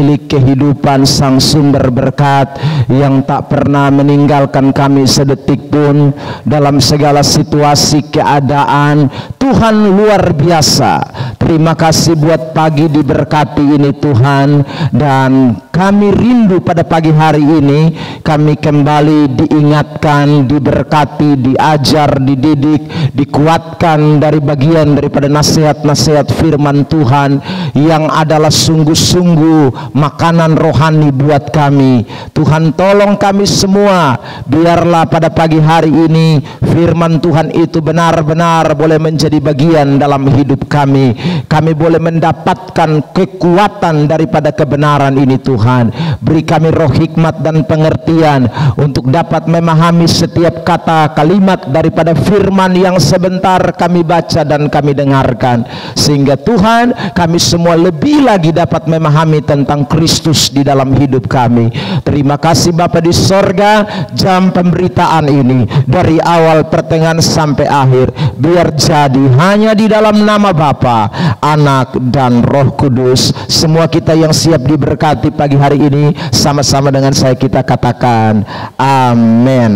pemilik kehidupan, sang sumber berkat yang tak pernah meninggalkan kami sedetik pun dalam segala situasi keadaan. Tuhan luar biasa. Terima kasih buat pagi diberkati ini Tuhan, dan kami rindu pada pagi hari ini kami kembali diingatkan, diberkati, diajar, dididik, dikuatkan dari bagian daripada nasihat-nasihat firman Tuhan yang adalah sungguh-sungguh makanan rohani buat kami. Tuhan tolong kami semua, biarlah pada pagi hari ini firman Tuhan itu benar-benar boleh menjadi bagian dalam hidup kami. Kami boleh mendapatkan kekuatan daripada kebenaran ini Tuhan. Beri kami roh hikmat dan pengertian untuk dapat memahami setiap kata kalimat daripada firman yang sebentar kami baca dan kami dengarkan, sehingga Tuhan kami semua lebih lagi dapat memahami tentang Kristus di dalam hidup kami. Terima kasih Bapa di sorga, jam pemberitaan ini dari awal pertengahan sampai akhir biar jadi hanya di dalam nama Bapa, Anak dan Roh Kudus. Semua kita yang siap diberkati pagi hari ini sama-sama dengan saya kita katakan amin.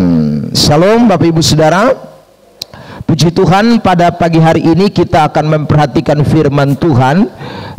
Shalom Bapak Ibu Saudara. Puji Tuhan, pada pagi hari ini kita akan memperhatikan firman Tuhan.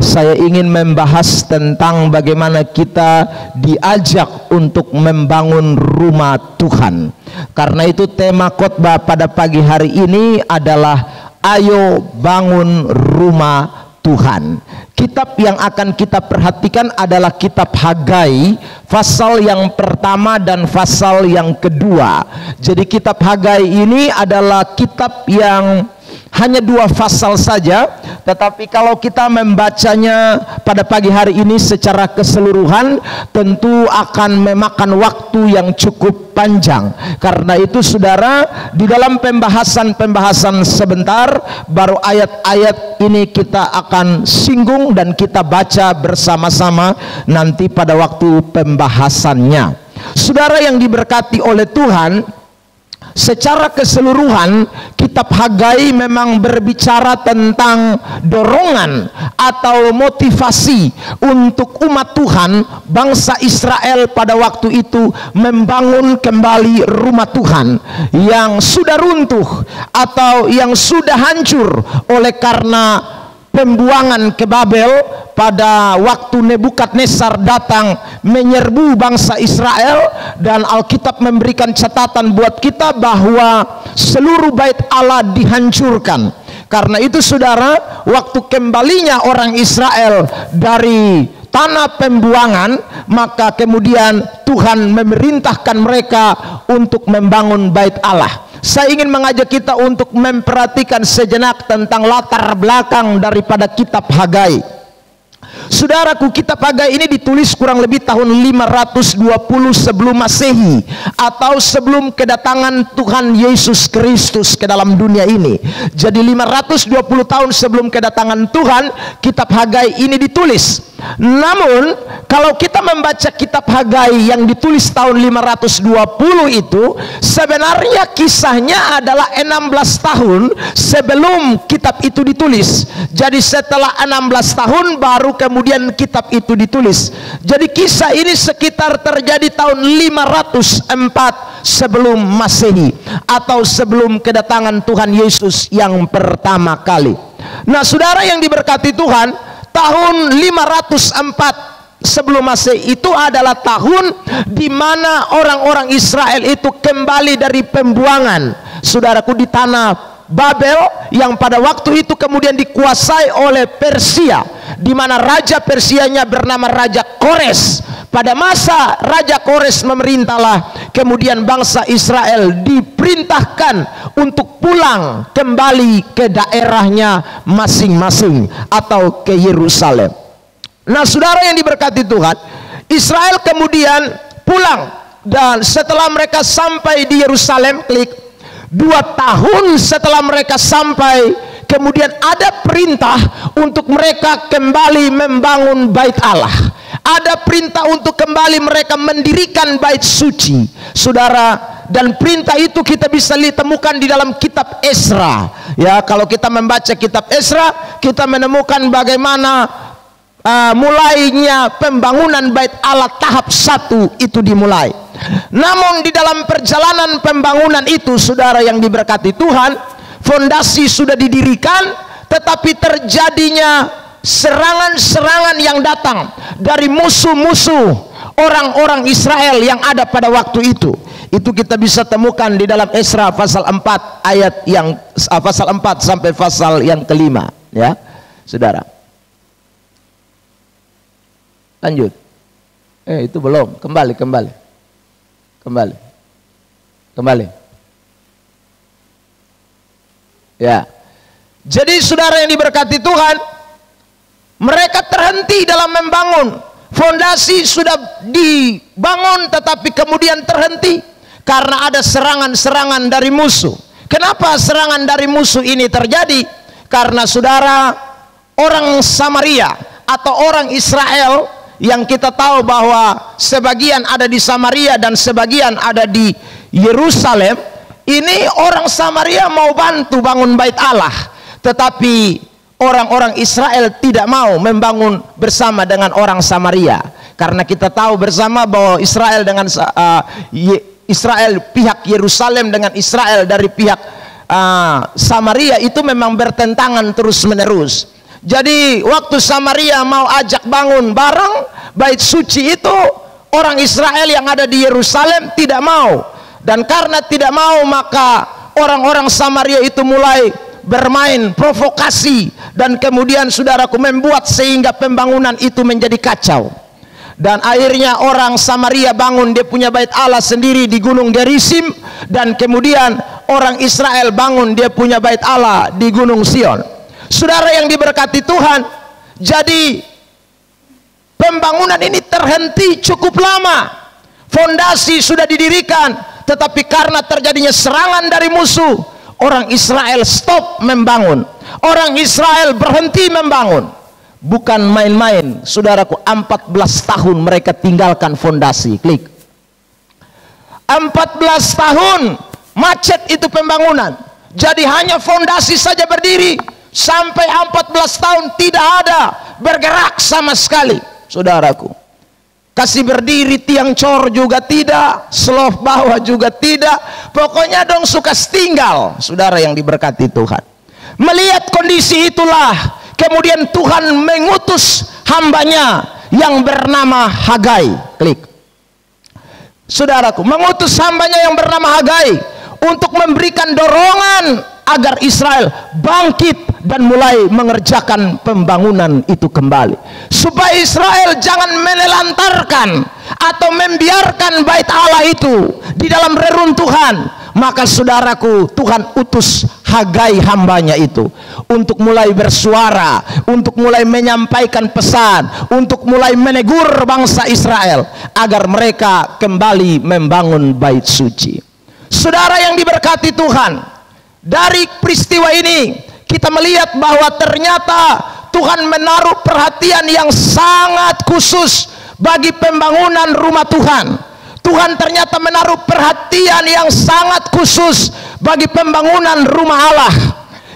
Saya ingin membahas tentang bagaimana kita diajak untuk membangun rumah Tuhan. Karena itu tema khotbah pada pagi hari ini adalah ayo bangun rumah Tuhan. Kitab yang akan kita perhatikan adalah kitab Hagai, pasal yang pertama dan pasal yang kedua. Jadi kitab Hagai ini adalah kitab yang hanya 2 pasal saja, tetapi kalau kita membacanya pada pagi hari ini secara keseluruhan tentu akan memakan waktu yang cukup panjang. Karena itu saudara, di dalam pembahasan sebentar baru ayat-ayat ini kita akan singgung dan kita baca bersama-sama nanti pada waktu pembahasannya. Saudara yang diberkati oleh Tuhan, secara keseluruhan kitab Hagai memang berbicara tentang dorongan atau motivasi untuk umat Tuhan, bangsa Israel pada waktu itu membangun kembali rumah Tuhan yang sudah runtuh atau yang sudah hancur oleh karena pembuangan ke Babel pada waktu Nebukadnezar datang menyerbu bangsa Israel. Dan Alkitab memberikan catatan buat kita bahwa seluruh bait Allah dihancurkan. Karena itu saudara, waktu kembalinya orang Israel dari tanah pembuangan, maka kemudian Tuhan memerintahkan mereka untuk membangun bait Allah. Saya ingin mengajak kita untuk memperhatikan sejenak tentang latar belakang daripada kitab Hagai. Saudaraku, kitab Hagai ini ditulis kurang lebih tahun 520 sebelum Masehi, atau sebelum kedatangan Tuhan Yesus Kristus ke dalam dunia ini. Jadi 520 tahun sebelum kedatangan Tuhan, kitab Hagai ini ditulis. Namun kalau kita membaca kitab Hagai yang ditulis tahun 520 itu, sebenarnya kisahnya adalah 16 tahun sebelum kitab itu ditulis. Jadi setelah 16 tahun baru kemudian kitab itu ditulis. Jadi kisah ini sekitar terjadi tahun 504 sebelum Masehi, atau sebelum kedatangan Tuhan Yesus yang pertama kali. Nah saudara yang diberkati Tuhan, tahun 504 sebelum Masehi itu adalah tahun di mana orang-orang Israel itu kembali dari pembuangan, saudaraku, di tanah Babel yang pada waktu itu kemudian dikuasai oleh Persia, di mana raja Persianya bernama Raja Kores. Pada masa Raja Kores memerintahlah, kemudian bangsa Israel diperintahkan untuk pulang kembali ke daerahnya masing-masing atau ke Yerusalem. Nah saudara yang diberkati Tuhan, Israel kemudian pulang, dan setelah mereka sampai di Yerusalem, 2 tahun setelah mereka sampai, kemudian ada perintah untuk mereka kembali membangun bait Allah. Ada perintah untuk kembali mereka mendirikan bait suci, saudara. Dan perintah itu kita bisa temukan di dalam kitab Esra. Ya, kalau kita membaca kitab Esra, kita menemukan bagaimana mulainya pembangunan Bait Allah tahap 1 itu dimulai. Namun di dalam perjalanan pembangunan itu, saudara yang diberkati Tuhan, fondasi sudah didirikan, tetapi terjadinya serangan-serangan yang datang dari musuh-musuh orang-orang Israel yang ada pada waktu itu. Itu kita bisa temukan di dalam Esra pasal 4 ayat yang pasal 4 sampai pasal yang kelima, ya, saudara. Lanjut. Itu belum. Kembali. Ya. Jadi saudara yang diberkati Tuhan, mereka terhenti dalam membangun. Fondasi sudah dibangun tetapi kemudian terhenti karena ada serangan-serangan dari musuh. Kenapa serangan dari musuh ini terjadi? Karena saudara, orang Samaria atau orang Israel yang kita tahu bahwa sebagian ada di Samaria dan sebagian ada di Yerusalem, ini orang Samaria mau bantu bangun Bait Allah, tetapi orang-orang Israel tidak mau membangun bersama dengan orang Samaria, karena kita tahu bersama bahwa Israel dengan Israel pihak Yerusalem dengan Israel dari pihak Samaria itu memang bertentangan terus-menerus. Jadi waktu Samaria mau ajak bangun bareng bait suci itu, orang Israel yang ada di Yerusalem tidak mau, dan karena tidak mau maka orang-orang Samaria itu mulai bermain provokasi, dan kemudian saudaraku membuat sehingga pembangunan itu menjadi kacau. Dan akhirnya orang Samaria bangun dia punya Bait Allah sendiri di Gunung Gerizim, dan kemudian orang Israel bangun dia punya Bait Allah di Gunung Sion. Saudara yang diberkati Tuhan, jadi pembangunan ini terhenti cukup lama. Fondasi sudah didirikan, tetapi karena terjadinya serangan dari musuh, orang Israel stop membangun. Orang Israel berhenti membangun. Bukan main-main, saudaraku. 14 tahun mereka tinggalkan fondasi. Klik. 14 tahun macet itu pembangunan. Jadi hanya fondasi saja berdiri. Sampai 14 tahun tidak ada bergerak sama sekali, saudaraku. Kasih berdiri tiang cor juga tidak, slope bawah juga tidak, pokoknya dong suka tinggal. Saudara yang diberkati Tuhan, melihat kondisi itulah kemudian Tuhan mengutus hambanya yang bernama Hagai. Klik. Saudaraku, mengutus hambanya yang bernama Hagai untuk memberikan dorongan agar Israel bangkit dan mulai mengerjakan pembangunan itu kembali, supaya Israel jangan menelantarkan atau membiarkan Bait Allah itu di dalam reruntuhan. Maka saudaraku, Tuhan utus Hagai hambanya itu untuk mulai bersuara, untuk mulai menyampaikan pesan, untuk mulai menegur bangsa Israel agar mereka kembali membangun bait suci. Saudara yang diberkati Tuhan, dari peristiwa ini kita melihat bahwa ternyata Tuhan menaruh perhatian yang sangat khusus bagi pembangunan rumah Tuhan. Tuhan ternyata menaruh perhatian yang sangat khusus bagi pembangunan rumah Allah.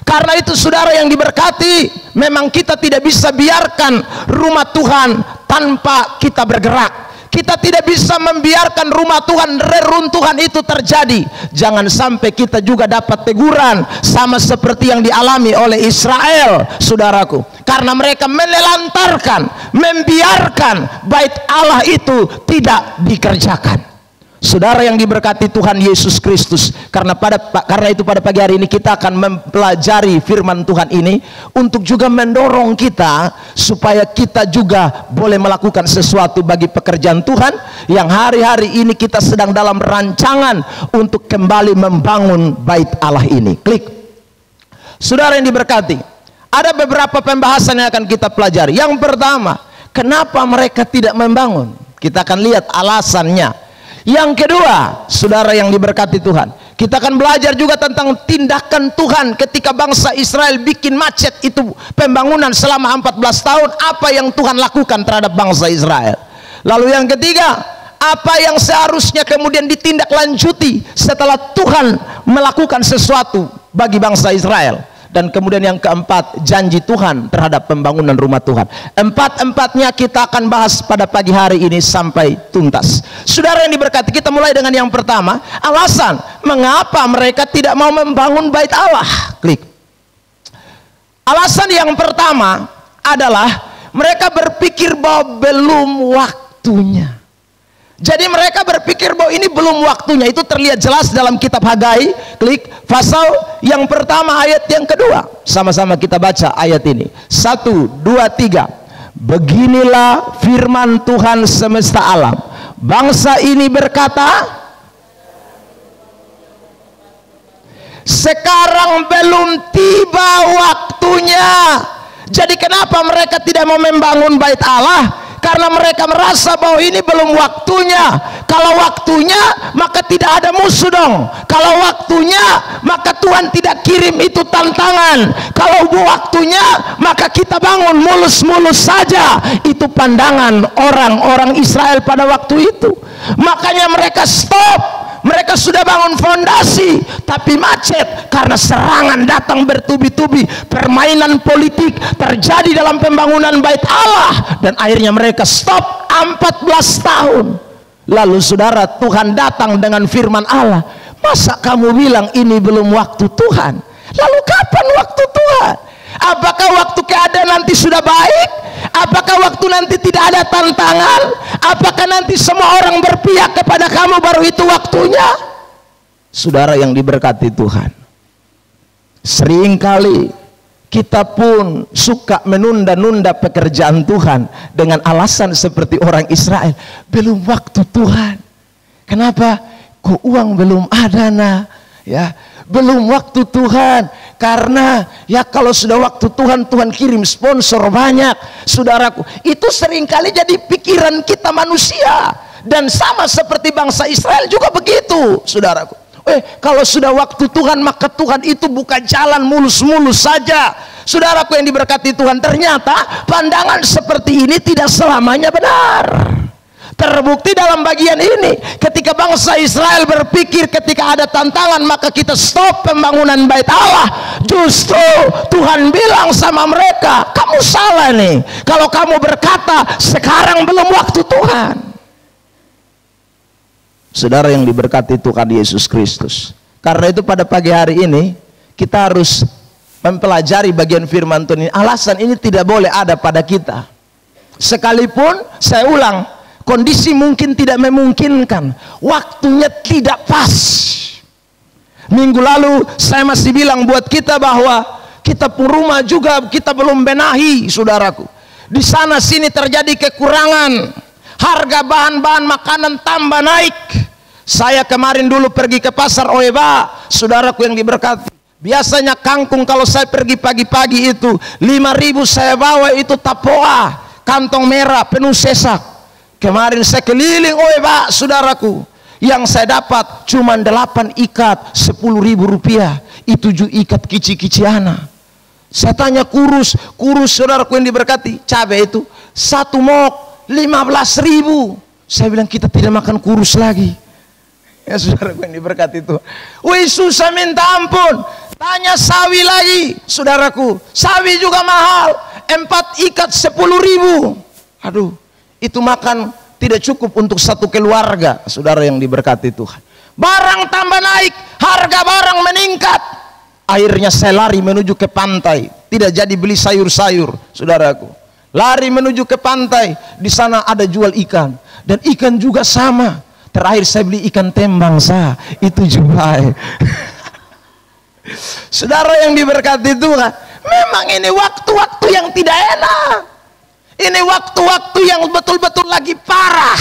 Karena itu saudara yang diberkati, memang kita tidak bisa biarkan rumah Tuhan tanpa kita bergerak. Kita tidak bisa membiarkan rumah Tuhan reruntuhan itu terjadi. Jangan sampai kita juga dapat teguran sama seperti yang dialami oleh Israel, saudaraku. Karena mereka menelantarkan, membiarkan Bait Allah itu tidak dikerjakan. Saudara yang diberkati Tuhan Yesus Kristus, karena itu pada pagi hari ini kita akan mempelajari firman Tuhan ini untuk juga mendorong kita supaya kita juga boleh melakukan sesuatu bagi pekerjaan Tuhan yang hari-hari ini kita sedang dalam rancangan untuk kembali membangun Bait Allah ini. Klik. Saudara yang diberkati, ada beberapa pembahasan yang akan kita pelajari. Yang pertama, kenapa mereka tidak membangun? Kita akan lihat alasannya. Yang kedua, saudara yang diberkati Tuhan, kita akan belajar juga tentang tindakan Tuhan ketika bangsa Israel bikin macet itu pembangunan selama 14 tahun. Apa yang Tuhan lakukan terhadap bangsa Israel. Lalu yang ketiga, apa yang seharusnya kemudian ditindaklanjuti setelah Tuhan melakukan sesuatu bagi bangsa Israel. Dan kemudian yang keempat, janji Tuhan terhadap pembangunan rumah Tuhan. Empat-empatnya kita akan bahas pada pagi hari ini sampai tuntas. Saudara yang diberkati, kita mulai dengan yang pertama, alasan mengapa mereka tidak mau membangun bait Allah. Klik. Alasan yang pertama adalah mereka berpikir bahwa belum waktunya. Jadi mereka berpikir bahwa ini belum waktunya. Itu terlihat jelas dalam kitab Hagai. Klik pasal yang pertama ayat yang kedua. Sama-sama kita baca ayat ini. 1, 2, 3. Beginilah firman Tuhan semesta alam. Bangsa ini berkata, sekarang belum tiba waktunya. Jadi kenapa mereka tidak mau membangun bait Allah? Karena mereka merasa bahwa ini belum waktunya. Kalau waktunya, maka tidak ada musuh dong. Kalau waktunya, maka Tuhan tidak kirim itu tantangan. Kalau waktunya, maka kita bangun mulus-mulus saja. Itu pandangan orang-orang Israel pada waktu itu. Makanya mereka stop. Mereka sudah bangun fondasi, tapi macet karena serangan datang bertubi-tubi. Permainan politik terjadi dalam pembangunan bait Allah, dan akhirnya mereka stop 14 tahun. Lalu saudara, Tuhan datang dengan firman Allah. Masa kamu bilang ini belum waktu Tuhan? Lalu kapan waktu Tuhan? Apakah waktu keadaan nanti sudah baik? Apakah waktu nanti tidak ada tantangan? Apakah nanti semua orang berpihak kepada kamu baru itu waktunya? Saudara yang diberkati Tuhan, seringkali kita pun suka menunda-nunda pekerjaan Tuhan dengan alasan seperti orang Israel, belum waktu Tuhan. Kenapa? Kok uang belum ada nah? Ya, belum waktu Tuhan. Karena ya kalau sudah waktu Tuhan, Tuhan kirim sponsor banyak. Saudaraku, itu seringkali jadi pikiran kita manusia. Dan sama seperti bangsa Israel juga begitu, saudaraku. Kalau sudah waktu Tuhan, maka Tuhan itu buka jalan mulus-mulus saja. Saudaraku yang diberkati Tuhan, ternyata pandangan seperti ini tidak selamanya benar. Terbukti dalam bagian ini, ketika bangsa Israel berpikir ketika ada tantangan maka kita stop pembangunan bait Allah, justru Tuhan bilang sama mereka, kamu salah nih kalau kamu berkata sekarang belum waktu Tuhan. Saudara yang diberkati Tuhan Yesus Kristus, karena itu pada pagi hari ini kita harus mempelajari bagian firman Tuhan ini. Alasan ini tidak boleh ada pada kita, sekalipun saya ulang, kondisi mungkin tidak memungkinkan, waktunya tidak pas. Minggu lalu saya masih bilang buat kita bahwa kita pun rumah juga kita belum benahi, saudaraku. Di sana sini terjadi kekurangan, harga bahan-bahan makanan tambah naik. Saya kemarin dulu pergi ke pasar Oeba, saudaraku yang diberkati. Biasanya kangkung kalau saya pergi pagi-pagi itu 5.000 saya bawa itu tapoa, kantong merah penuh sesak. Kemarin saya keliling Oeba, saudaraku, yang saya dapat cuma 8 ikat 10.000 rupiah. Itu 7 ikat kici-kiciana. Saya tanya kurus saudaraku yang diberkati, cabai itu 1 mok 15.000. Saya bilang kita tidak makan kurus lagi. Ya saudaraku yang diberkati itu, wih susah minta ampun. Tanya sawi lagi, saudaraku, sawi juga mahal, 4 ikat 10.000. Aduh, itu makan tidak cukup untuk satu keluarga, saudara yang diberkati Tuhan. Barang tambah naik, harga barang meningkat. Akhirnya saya lari menuju ke pantai, tidak jadi beli sayur-sayur, saudaraku. Lari menuju ke pantai, di sana ada jual ikan, dan ikan juga sama. Terakhir saya beli ikan tembang itu juga. Saudara yang diberkati Tuhan, memang ini waktu-waktu yang tidak enak. Ini waktu-waktu yang betul-betul lagi parah,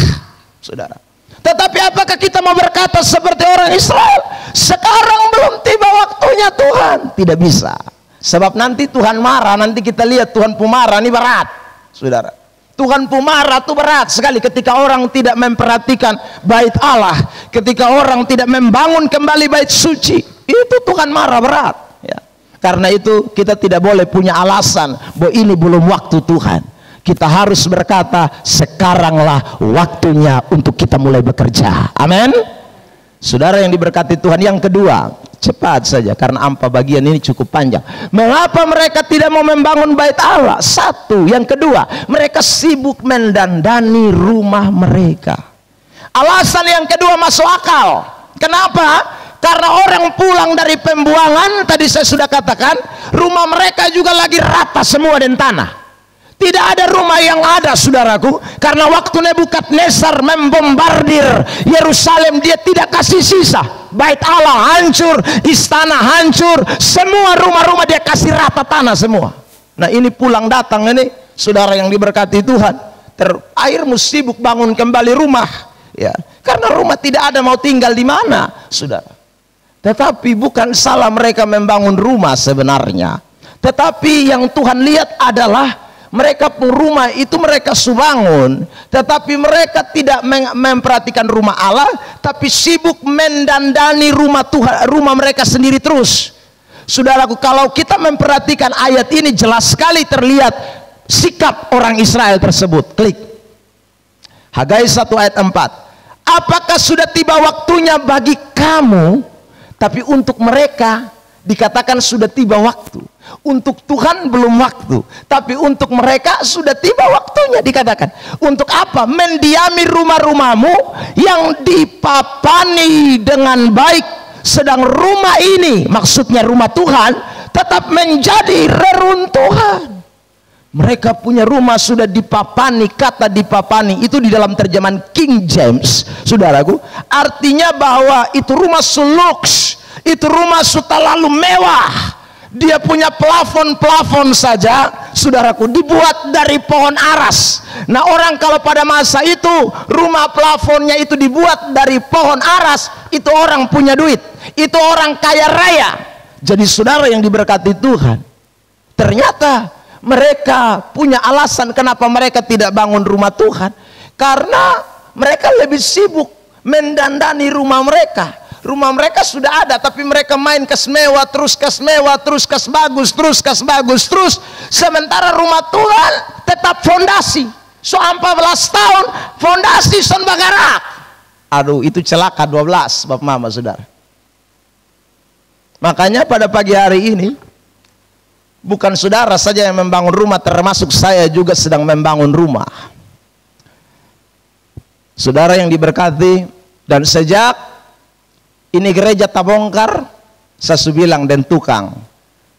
saudara. Tetapi apakah kita mau berkata seperti orang Israel, sekarang belum tiba waktunya Tuhan? Tidak bisa. Sebab nanti Tuhan marah, nanti kita lihat Tuhan pemarah, ini berat, saudara. Tuhan pemarah itu berat sekali ketika orang tidak memperhatikan bait Allah, ketika orang tidak membangun kembali bait suci. Itu Tuhan marah berat, ya. Karena itu kita tidak boleh punya alasan bahwa ini belum waktu Tuhan. Kita harus berkata, sekaranglah waktunya untuk kita mulai bekerja. Amin. Saudara yang diberkati Tuhan, yang kedua, Cepat saja, karena ampa bagian ini cukup panjang. Mengapa mereka tidak mau membangun bait Allah? Satu. Yang kedua, mereka sibuk mendandani rumah mereka. Alasan yang kedua masuk akal. Kenapa? Karena orang pulang dari pembuangan, tadi saya sudah katakan, rumah mereka juga lagi rata semua dengan tanah. Tidak ada rumah yang ada, saudaraku, karena waktu Nebukadnezar membombardir Yerusalem, dia tidak kasih sisa. Bait Allah hancur, istana hancur, semua rumah-rumah dia kasih rata tanah semua. Nah, ini pulang datang ini, saudara yang diberkati Tuhan, akhirnya sibuk bangun kembali rumah, ya, karena rumah tidak ada mau tinggal di mana, saudara. Tetapi bukan salah mereka membangun rumah sebenarnya, tetapi yang Tuhan lihat adalah mereka pun rumah itu mereka subangun, tetapi mereka tidak memperhatikan rumah Allah, tapi sibuk mendandani rumah Tuhan, rumah mereka sendiri terus. Saudaraku, kalau kita memperhatikan ayat ini, jelas sekali terlihat sikap orang Israel tersebut. Klik Hagai 1 ayat 4. Apakah sudah tiba waktunya bagi kamu? Tapi untuk mereka dikatakan sudah tiba waktu. Untuk Tuhan belum waktu, tapi untuk mereka sudah tiba waktunya dikatakan. Untuk apa? Mendiami rumah-rumahmu yang dipapani dengan baik, sedang rumah ini, maksudnya rumah Tuhan, tetap menjadi reruntuhan. Mereka punya rumah sudah dipapani. Kata dipapani itu di dalam terjemahan King James, saudaraku, artinya bahwa itu rumah sulux, itu rumah terlalu mewah. Dia punya plafon saja, saudaraku, dibuat dari pohon aras. Nah, orang kalau pada masa itu rumah plafonnya itu dibuat dari pohon aras, itu orang punya duit, itu orang kaya raya. Jadi saudara yang diberkati Tuhan, ternyata mereka punya alasan kenapa mereka tidak bangun rumah Tuhan, karena mereka lebih sibuk mendandani rumah mereka. Rumah mereka sudah ada, tapi mereka main kas mewah, terus kas mewah, terus kas bagus, terus kas bagus, terus. Sementara rumah Tuhan tetap fondasi. So 14 tahun fondasi son bagarak. Aduh, itu celaka 12, Bapak Mama, saudara. Makanya pada pagi hari ini, bukan saudara saja yang membangun rumah, termasuk saya juga sedang membangun rumah. Saudara yang diberkati, dan sejak ini gereja tabongkar, saya bilang dan tukang,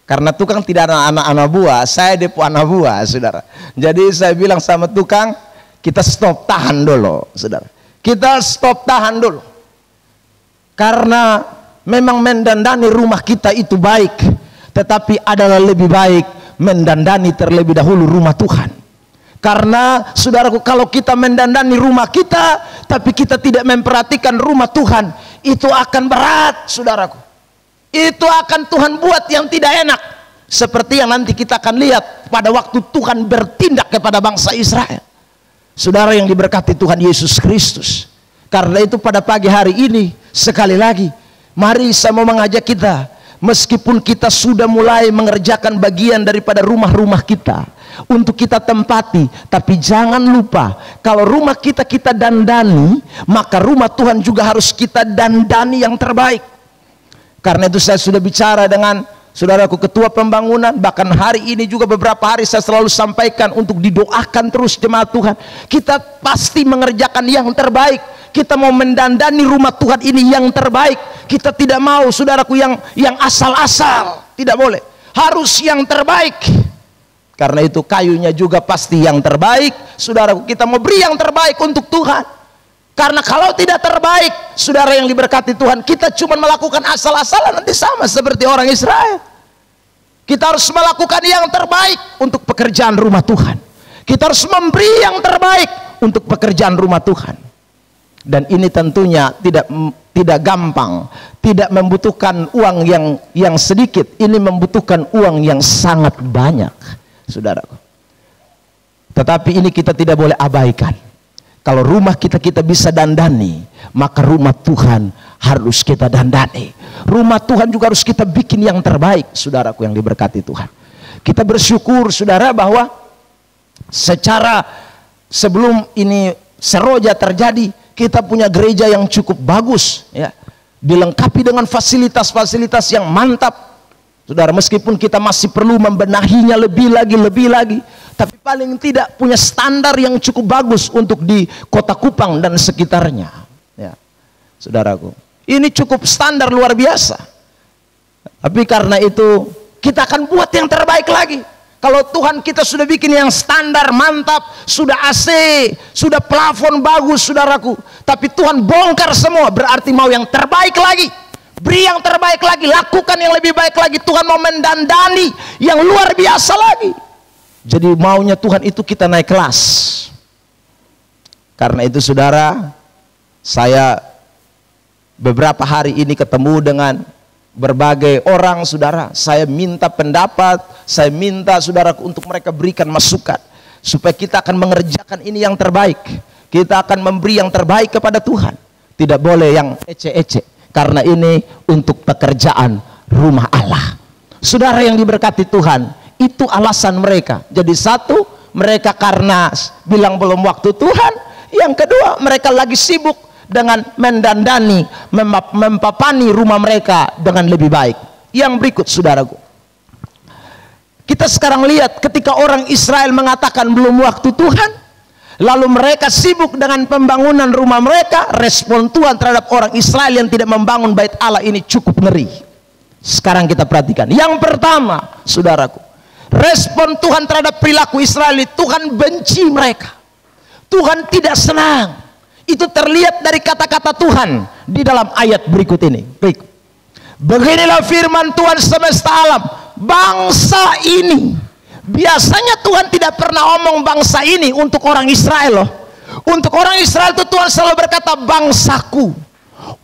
karena tukang tidak ada anak-anak buah, saya depo anak buah, saudara. Jadi saya bilang sama tukang, kita stop, tahan dulu, saudara. Kita stop, tahan dulu, karena memang mendandani rumah kita itu baik, tetapi adalah lebih baik mendandani terlebih dahulu rumah Tuhan. Karena saudaraku, kalau kita mendandani rumah kita, tapi kita tidak memperhatikan rumah Tuhan, itu akan berat, saudaraku. Itu akan Tuhan buat yang tidak enak, seperti yang nanti kita akan lihat pada waktu Tuhan bertindak kepada bangsa Israel. Saudara yang diberkati Tuhan Yesus Kristus, karena itu pada pagi hari ini sekali lagi, mari saya mau mengajak kita, meskipun kita sudah mulai mengerjakan bagian daripada rumah-rumah kita untuk kita tempati, tapi jangan lupa, kalau rumah kita dandani, maka rumah Tuhan juga harus kita dandani yang terbaik. Karena itu saya sudah bicara dengan saudaraku ketua pembangunan, bahkan hari ini juga beberapa hari saya selalu sampaikan untuk didoakan terus jemaat Tuhan. Kita pasti mengerjakan yang terbaik. Kita mau mendandani rumah Tuhan ini yang terbaik. Kita tidak mau, saudaraku, yang asal-asal, tidak boleh, harus yang terbaik. Karena itu kayunya juga pasti yang terbaik, saudaraku. Kita mau beri yang terbaik untuk Tuhan. Karena kalau tidak terbaik, saudara yang diberkati Tuhan, kita cuma melakukan asal-asalan, nanti sama seperti orang Israel. Kita harus melakukan yang terbaik untuk pekerjaan rumah Tuhan. Kita harus memberi yang terbaik untuk pekerjaan rumah Tuhan. Dan ini tentunya tidak gampang, tidak membutuhkan uang yang sedikit. Ini membutuhkan uang yang sangat banyak, saudaraku. Tetapi ini kita tidak boleh abaikan. Kalau rumah kita bisa dandani, maka rumah Tuhan harus kita dandani. Rumah Tuhan juga harus kita bikin yang terbaik, saudaraku yang diberkati Tuhan. Kita bersyukur, saudara, bahwa secara sebelum ini Seroja terjadi, kita punya gereja yang cukup bagus, ya. dilengkapi dengan fasilitas-fasilitas yang mantap. Saudara, meskipun kita masih perlu membenahinya lebih lagi, tapi paling tidak punya standar yang cukup bagus untuk di Kota Kupang dan sekitarnya. Ya, saudaraku, ini cukup standar luar biasa. Tapi karena itu kita akan buat yang terbaik lagi. Kalau Tuhan kita sudah bikin yang standar mantap, sudah AC, sudah plafon bagus, saudaraku, tapi Tuhan bongkar semua, berarti mau yang terbaik lagi. Beri yang terbaik lagi, lakukan yang lebih baik lagi. Tuhan mau mendandani yang luar biasa lagi. Jadi maunya Tuhan itu kita naik kelas. Karena itu saudara, saya beberapa hari ini ketemu dengan berbagai orang, saudara. Saya minta pendapat, saya minta saudara untuk mereka berikan masukan, supaya kita akan mengerjakan ini yang terbaik. Kita akan memberi yang terbaik kepada Tuhan. Tidak boleh yang ece-ece. Karena ini untuk pekerjaan rumah Allah. Saudara yang diberkati Tuhan, itu alasan mereka. Jadi satu, mereka karena bilang belum waktu Tuhan. Yang kedua, mereka lagi sibuk dengan mendandani, mempapani rumah mereka dengan lebih baik. Yang berikut, saudaraku, kita sekarang lihat ketika orang Israel mengatakan belum waktu Tuhan, lalu mereka sibuk dengan pembangunan rumah mereka. Respon Tuhan terhadap orang Israel yang tidak membangun bait Allah ini cukup ngeri. Sekarang kita perhatikan. Yang pertama, saudaraku, respon Tuhan terhadap perilaku Israel, Tuhan benci mereka. Tuhan tidak senang. Itu terlihat dari kata-kata Tuhan di dalam ayat berikut ini. Klik. Beginilah firman Tuhan semesta alam, bangsa ini. Biasanya Tuhan tidak pernah omong bangsa ini untuk orang Israel loh. Untuk orang Israel itu Tuhan selalu berkata bangsaku,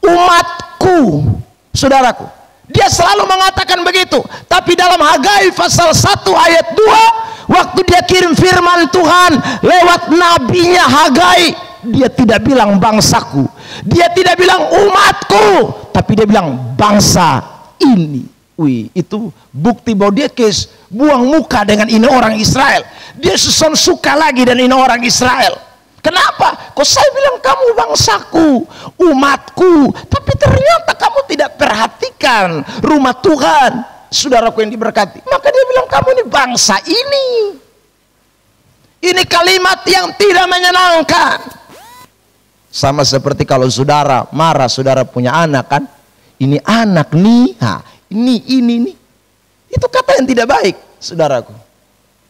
umatku, saudaraku. Dia selalu mengatakan begitu. Tapi dalam Hagai pasal 1 ayat 2, waktu dia kirim firman Tuhan lewat nabinya Hagai, dia tidak bilang bangsaku, dia tidak bilang umatku, tapi dia bilang bangsa ini. Wih, itu bukti bahwa dia buang muka dengan ini orang Israel. Dia seson suka lagi dan ini orang Israel. Kenapa? Kok saya bilang kamu bangsaku, umatku, tapi ternyata kamu tidak perhatikan rumah Tuhan, saudaraku yang diberkati. Maka dia bilang kamu ini bangsa ini. Ini kalimat yang tidak menyenangkan. Sama seperti kalau saudara marah, saudara punya anak kan, ini anak nih, ini itu kata yang tidak baik, saudaraku.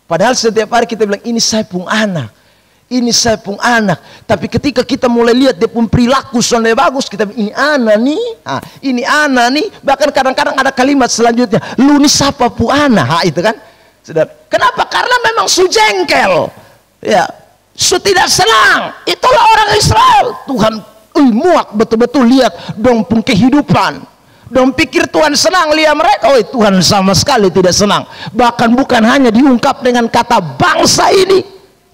Padahal setiap hari kita bilang ini saya pun anak, ini saya pun anak. Tapi ketika kita mulai lihat dia pun perilaku soalnya bagus, kita bilang ini anak nih, ini anak nih. Bahkan kadang-kadang ada kalimat selanjutnya, lu nih siapa pun anak, itu kan, saudara. Kenapa? Karena memang su jengkel, ya, su tidak senang. Itulah orang Israel. Tuhan muak betul-betul lihat dong pun kehidupan. Dong pikir Tuhan senang lihat mereka. Oh, Tuhan sama sekali tidak senang. Bahkan bukan hanya diungkap dengan kata bangsa ini.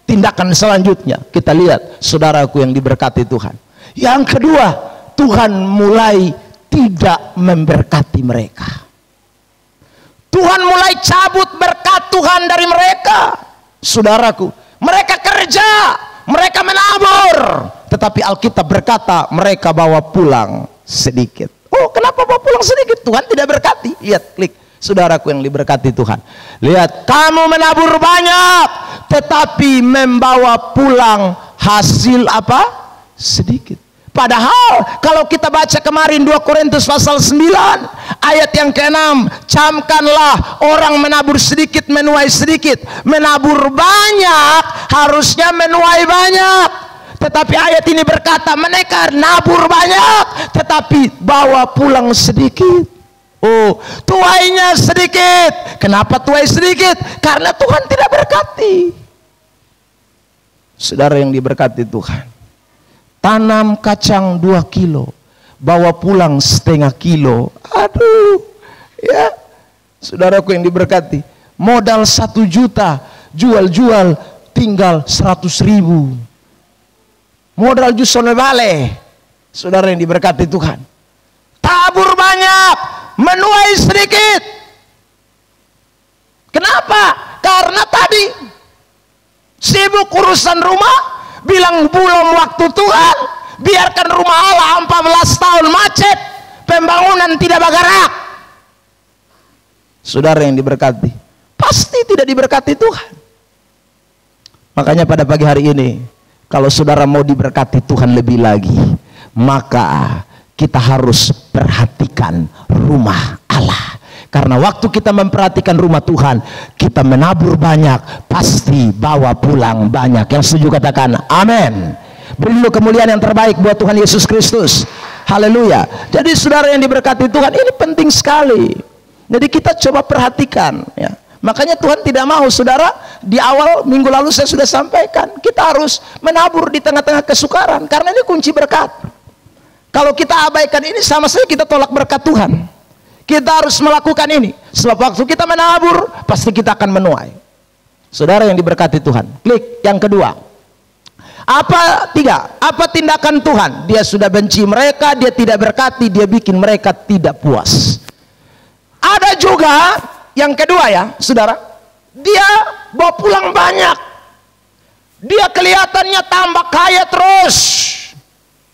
Tindakan selanjutnya kita lihat, saudaraku yang diberkati Tuhan. Yang kedua, Tuhan mulai tidak memberkati mereka. Tuhan mulai cabut berkat Tuhan dari mereka. Saudaraku, mereka kerja, mereka menabur, tetapi Alkitab berkata mereka bawa pulang sedikit. Oh, kenapa bawa pulang sedikit? Tuhan tidak berkati. Lihat, klik, saudaraku yang diberkati Tuhan. Lihat, kamu menabur banyak, tetapi membawa pulang hasil apa? Sedikit. Padahal kalau kita baca kemarin 2 Korintus pasal 9 ayat yang ke-6, camkanlah orang menabur sedikit menuai sedikit, menabur banyak harusnya menuai banyak. Tetapi ayat ini berkata mereka nabur banyak tetapi bawa pulang sedikit. Oh, tuainya sedikit. Kenapa tuai sedikit? Karena Tuhan tidak berkati. Saudara yang diberkati Tuhan, tanam kacang 2 kilo, bawa pulang setengah kilo. Aduh, ya, saudaraku yang diberkati, modal 1 juta, jual-jual tinggal 100.000. Modal jusone bale. Saudara yang diberkati Tuhan, tabur banyak, menuai sedikit. Kenapa? Karena tadi sibuk urusan rumah, bilang belum waktu Tuhan, biarkan rumah Allah 14 tahun macet, pembangunan tidak bergerak. Saudara yang diberkati, pasti tidak diberkati Tuhan. Makanya pada pagi hari ini, kalau saudara mau diberkati Tuhan lebih lagi, maka kita harus perhatikan rumah Allah. Karena waktu kita memperhatikan rumah Tuhan, kita menabur banyak, pasti bawa pulang banyak. Yang setuju katakan amin. Beri dulu kemuliaan yang terbaik buat Tuhan Yesus Kristus. Haleluya. Jadi saudara yang diberkati Tuhan, ini penting sekali. Jadi kita coba perhatikan ya. Makanya Tuhan tidak mau, saudara, di awal minggu lalu saya sudah sampaikan, kita harus menabur di tengah-tengah kesukaran, karena ini kunci berkat. Kalau kita abaikan ini, sama saja kita tolak berkat Tuhan. Kita harus melakukan ini, sebab waktu kita menabur, pasti kita akan menuai. Saudara yang diberkati Tuhan, klik yang kedua. Apa tindakan Tuhan? Dia sudah benci mereka, dia tidak berkati, dia bikin mereka tidak puas. Ada juga yang kedua ya, saudara, dia bawa pulang banyak, dia kelihatannya tambah kaya terus,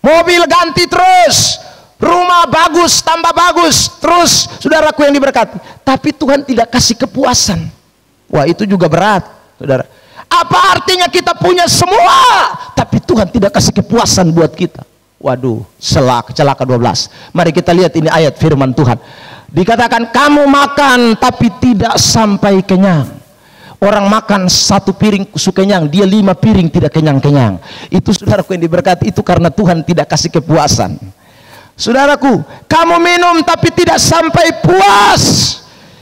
mobil ganti terus, rumah bagus tambah bagus terus, saudaraku yang diberkati. Tapi Tuhan tidak kasih kepuasan. Wah, itu juga berat, saudara. Apa artinya kita punya semua, tapi Tuhan tidak kasih kepuasan buat kita? Waduh, celaka 12. Mari kita lihat ini ayat firman Tuhan. Dikatakan kamu makan tapi tidak sampai kenyang. Orang makan 1 piring kenyang, dia 5 piring tidak kenyang-kenyang. Itu saudaraku yang diberkati, itu karena Tuhan tidak kasih kepuasan. Saudaraku, kamu minum tapi tidak sampai puas.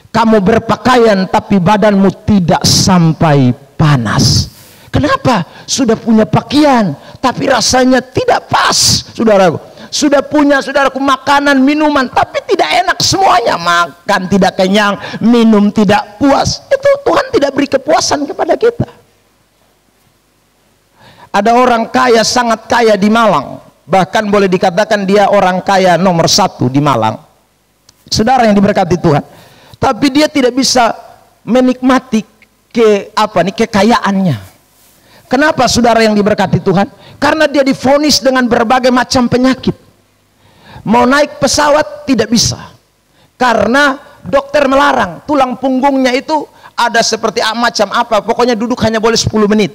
Kamu berpakaian tapi badanmu tidak sampai panas. Kenapa? Sudah punya pakaian tapi rasanya tidak pas, saudaraku. Sudah punya, saudaraku, makanan, minuman, tapi tidak enak semuanya. Makan tidak kenyang, minum tidak puas. Itu Tuhan tidak beri kepuasan kepada kita. Ada orang kaya, sangat kaya di Malang. Bahkan boleh dikatakan dia orang kaya nomor 1 di Malang. Saudara yang diberkati Tuhan. Tapi dia tidak bisa menikmati kekayaannya. Kenapa saudara yang diberkati Tuhan? Karena dia divonis dengan berbagai macam penyakit. Mau naik pesawat tidak bisa, karena dokter melarang. Tulang punggungnya itu ada seperti macam apa, pokoknya duduk hanya boleh 10 menit.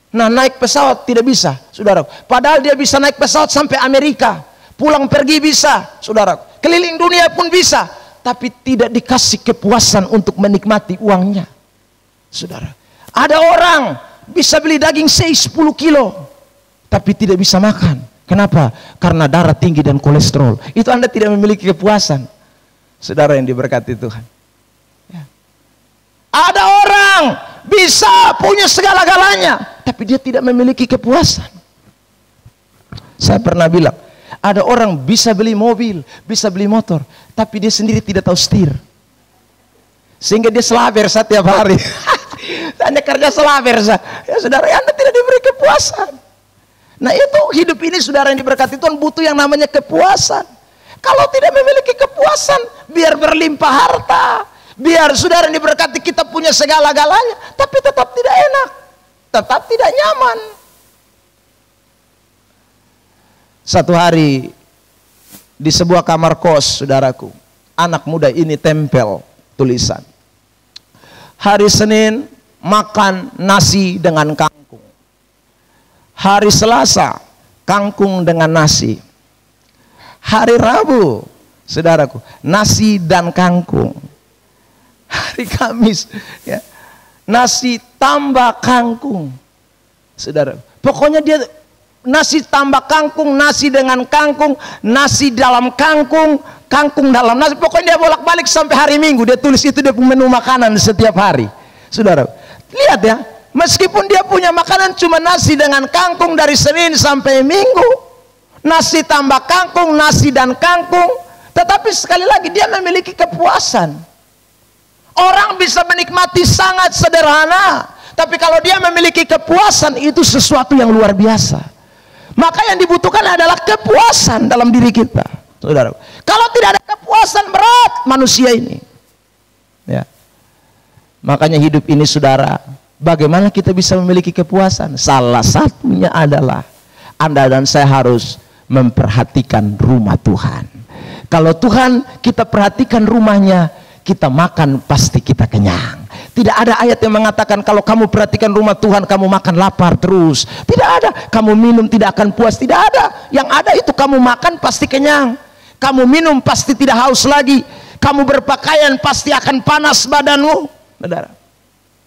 Nah, naik pesawat tidak bisa, saudara. Padahal dia bisa naik pesawat sampai Amerika, pulang pergi bisa, saudara. Keliling dunia pun bisa, tapi tidak dikasih kepuasan untuk menikmati uangnya, saudara. Ada orang bisa beli daging 10 kilo, tapi tidak bisa makan. Kenapa? Karena darah tinggi dan kolesterol. Itu Anda tidak memiliki kepuasan, saudara yang diberkati Tuhan ya. Ada orang bisa punya segala-galanya, tapi dia tidak memiliki kepuasan. Saya pernah bilang, ada orang bisa beli mobil, bisa beli motor, tapi dia sendiri tidak tahu setir, sehingga dia selaver setiap hari. Hanya kerja selaver saja. Ya saudara, Anda tidak diberi kepuasan. Nah, itu hidup ini, saudara yang diberkati Tuhan, butuh yang namanya kepuasan. Kalau tidak memiliki kepuasan, biar berlimpah harta, biar saudara yang diberkati kita punya segala-galanya, tapi tetap tidak enak, tetap tidak nyaman. Satu hari di sebuah kamar kos, saudaraku, anak muda ini tempel tulisan, hari Senin makan nasi dengan kangkung. Hari Selasa kangkung dengan nasi. Hari Rabu, saudaraku, nasi dan kangkung. Hari Kamis ya, nasi tambah kangkung. Saudara, pokoknya dia nasi tambah kangkung, nasi dengan kangkung, nasi dalam kangkung, kangkung dalam nasi. Pokoknya dia bolak-balik sampai hari Minggu. Dia tulis itu dia punya menu makanan setiap hari. Saudara, lihat ya. Meskipun dia punya makanan cuma nasi dengan kangkung dari Senin sampai Minggu, nasi tambah kangkung, nasi dan kangkung, tetapi sekali lagi dia memiliki kepuasan. Orang bisa menikmati sangat sederhana, tapi kalau dia memiliki kepuasan, itu sesuatu yang luar biasa. Maka yang dibutuhkan adalah kepuasan dalam diri kita, saudara. Kalau tidak ada kepuasan, berat manusia ini ya. Makanya hidup ini, saudara, bagaimana kita bisa memiliki kepuasan? Salah satunya adalah Anda dan saya harus memperhatikan rumah Tuhan. Kalau Tuhan kita perhatikan rumahnya, kita makan pasti kita kenyang. Tidak ada ayat yang mengatakan kalau kamu perhatikan rumah Tuhan kamu makan lapar terus. Tidak ada. Kamu minum tidak akan puas. Tidak ada. Yang ada itu kamu makan pasti kenyang. Kamu minum pasti tidak haus lagi. Kamu berpakaian pasti akan panas badanmu, saudara.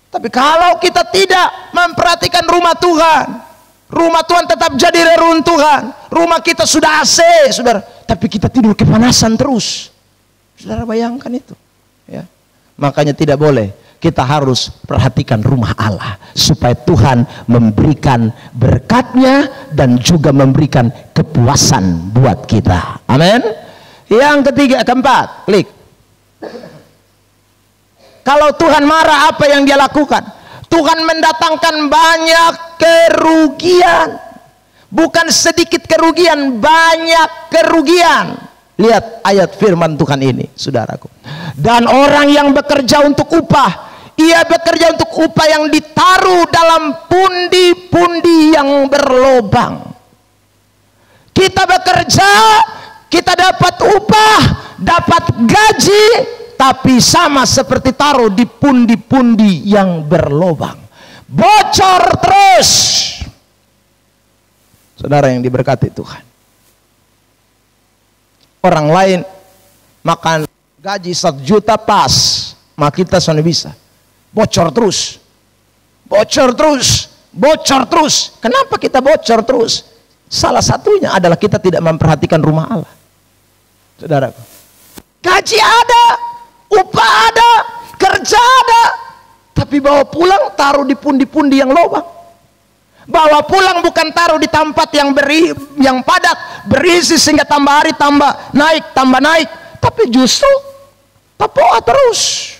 Tapi kalau kita tidak memperhatikan rumah Tuhan, rumah Tuhan tetap jadi reruntuhan. Rumah kita sudah AC, saudara, tapi kita tidur kepanasan terus. Saudara bayangkan itu, ya. Makanya tidak boleh. Kita harus perhatikan rumah Allah supaya Tuhan memberikan berkatnya dan juga memberikan kepuasan buat kita. Amin. Yang ketiga, keempat, klik. Kalau Tuhan marah, apa yang dia lakukan? Tuhan mendatangkan banyak kerugian. Bukan sedikit kerugian, banyak kerugian. Lihat ayat firman Tuhan ini, saudaraku. Dan orang yang bekerja untuk upah, ia bekerja untuk upah yang ditaruh dalam pundi-pundi yang berlobang. Kita bekerja, kita dapat upah, dapat gaji, tapi sama seperti taruh di pundi-pundi yang berlobang. Bocor terus. Saudara yang diberkati Tuhan. Orang lain makan gaji 1 juta pas, maka kita sana bisa. Bocor terus. Bocor terus. Bocor terus. Kenapa kita bocor terus? Salah satunya adalah kita tidak memperhatikan rumah Allah. Saudaraku. Gaji ada, upah ada, kerja ada, tapi bawa pulang taruh di pundi-pundi yang lobang. Bawa pulang bukan taruh di tempat yang padat, berisi sehingga tambah hari tambah naik, tapi justru tapoa terus.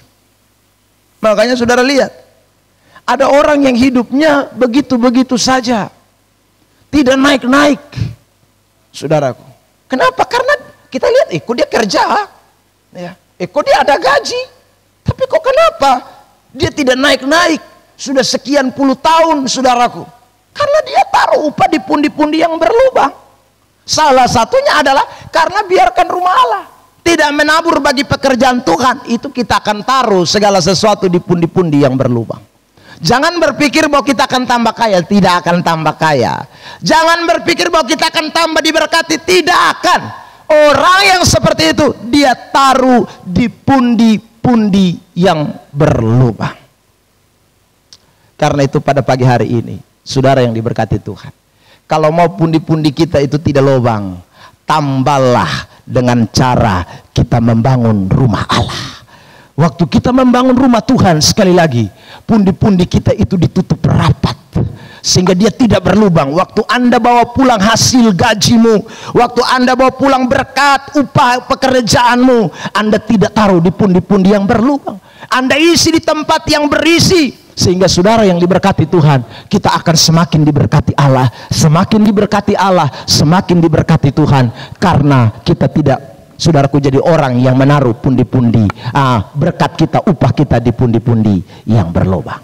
Makanya saudara lihat, ada orang yang hidupnya begitu-begitu saja, tidak naik-naik. Saudaraku, kenapa? Karena kita lihat, kok dia kerja, ya, kok dia ada gaji, tapi kok kenapa dia tidak naik-naik sudah sekian puluh tahun, saudaraku? Karena dia taruh upah di pundi-pundi yang berlubang. Salah satunya adalah karena biarkan rumah Allah tidak menabur bagi pekerjaan Tuhan, itu kita akan taruh segala sesuatu di pundi-pundi yang berlubang. Jangan berpikir bahwa kita akan tambah kaya, tidak akan tambah kaya. Jangan berpikir bahwa kita akan tambah diberkati, tidak akan. Orang yang seperti itu dia taruh di pundi-pundi yang berlubang. Karena itu pada pagi hari ini, saudara yang diberkati Tuhan, kalau mau pundi-pundi kita itu tidak lubang, tambahlah dengan cara kita membangun rumah Allah. Waktu kita membangun rumah Tuhan, sekali lagi, pundi-pundi kita itu ditutup rapat sehingga dia tidak berlubang. Waktu Anda bawa pulang hasil gajimu, waktu Anda bawa pulang berkat upah pekerjaanmu, Anda tidak taruh di pundi-pundi yang berlubang. Anda isi di tempat yang berisi, sehingga saudara yang diberkati Tuhan, kita akan semakin diberkati Allah, semakin diberkati Allah, semakin diberkati Tuhan, karena kita tidak, saudaraku, jadi orang yang menaruh pundi-pundi berkat kita, upah kita di pundi-pundi yang berlubang.